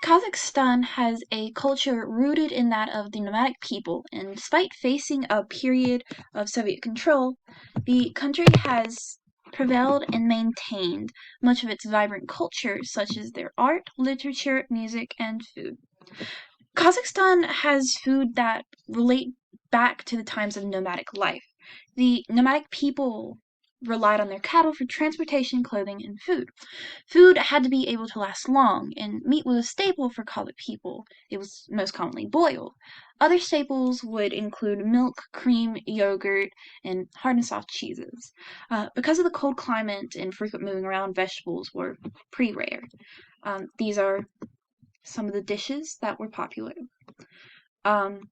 Kazakhstan has a culture rooted in that of the nomadic people, and despite facing a period of Soviet control, the country has prevailed and maintained much of its vibrant culture, such as their art, literature, music, and food. Kazakhstan has food that relate back to the times of nomadic life. The nomadic people relied on their cattle for transportation, clothing, and food. Food had to be able to last long, and meat was a staple for Kazakh people. It was most commonly boiled. Other staples would include milk, cream, yogurt, and hard and soft cheeses. Because of the cold climate and frequent moving around, vegetables were pretty rare. These are some of the dishes that were popular. Um,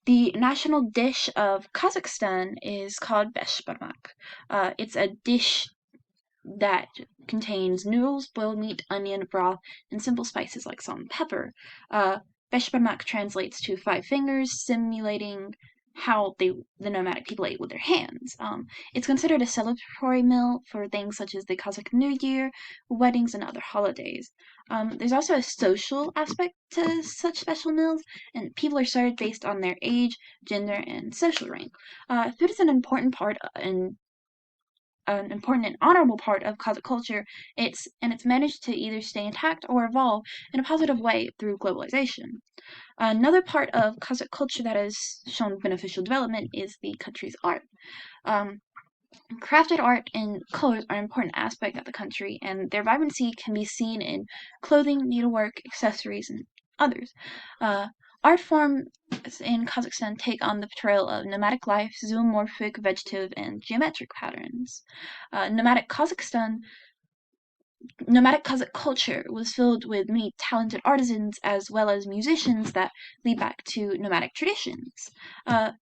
the national dish of Kazakhstan is called beshbarmak. It's a dish that contains noodles, boiled meat, onion, broth, and simple spices like salt and pepper. Beshbarmak translates to five fingers, simulating how the nomadic people ate with their hands. It's considered a celebratory meal for things such as the Kazakh New Year, weddings, and other holidays. There's also a social aspect to such special meals, and people are served based on their age, gender, and social rank. Food is an important and honorable part of Kazakh culture. It's managed to either stay intact or evolve in a positive way through globalization. Another part of Kazakh culture that has shown beneficial development is the country's art. Um, Crafted art and colors are an important aspect of the country, and their vibrancy can be seen in clothing, needlework, accessories, and others. Uh, Art forms in Kazakhstan take on the portrayal of nomadic life, zoomorphic, vegetative, and geometric patterns. Nomadic Kazakh culture was filled with many talented artisans as well as musicians that lead back to nomadic traditions.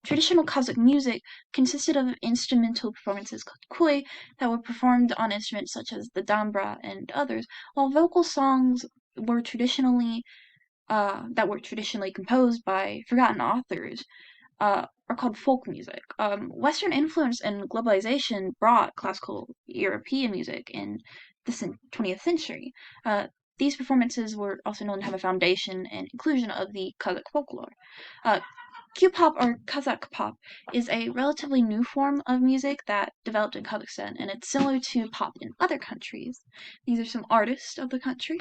Traditional Kazakh music consisted of instrumental performances called kuy that were performed on instruments such as the dambra and others, while vocal songs were traditionally composed by forgotten authors are called folk music. Western influence and globalization brought classical European music in the 20th century. These performances were also known to have a foundation and inclusion of the Kazakh folklore. Uh, Q-pop or Kazakh pop is a relatively new form of music that developed in Kazakhstan, and it's similar to pop in other countries. These are some artists of the country.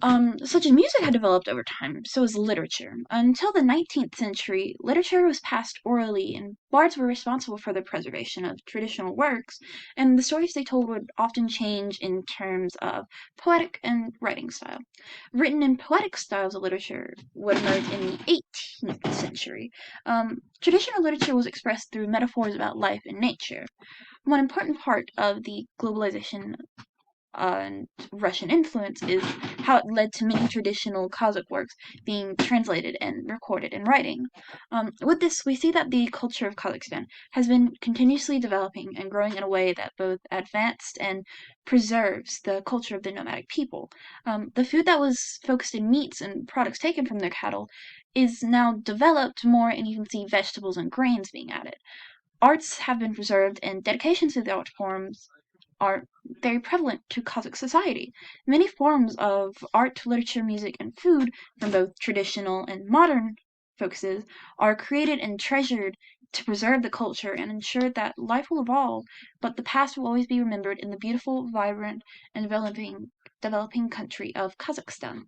Such as music had developed over time, so has literature. Until the 19th century, literature was passed orally, and bards were responsible for the preservation of traditional works, and the stories they told would often change in terms of poetic and writing style. Written and poetic styles of literature would emerge in the 18th century. Traditional literature was expressed through metaphors about life and nature. One important part of the globalization and Russian influence is how it led to many traditional Kazakh works being translated and recorded in writing. With this, we see that the culture of Kazakhstan has been continuously developing and growing in a way that both advanced and preserves the culture of the nomadic people. The food that was focused in meats and products taken from their cattle is now developed more, and you can see vegetables and grains being added. Arts have been preserved, and dedications to the art forms are very prevalent to Kazakh society. Many forms of art, literature, music, and food, from both traditional and modern focuses, are created and treasured to preserve the culture and ensure that life will evolve, but the past will always be remembered in the beautiful, vibrant, and developing country of Kazakhstan.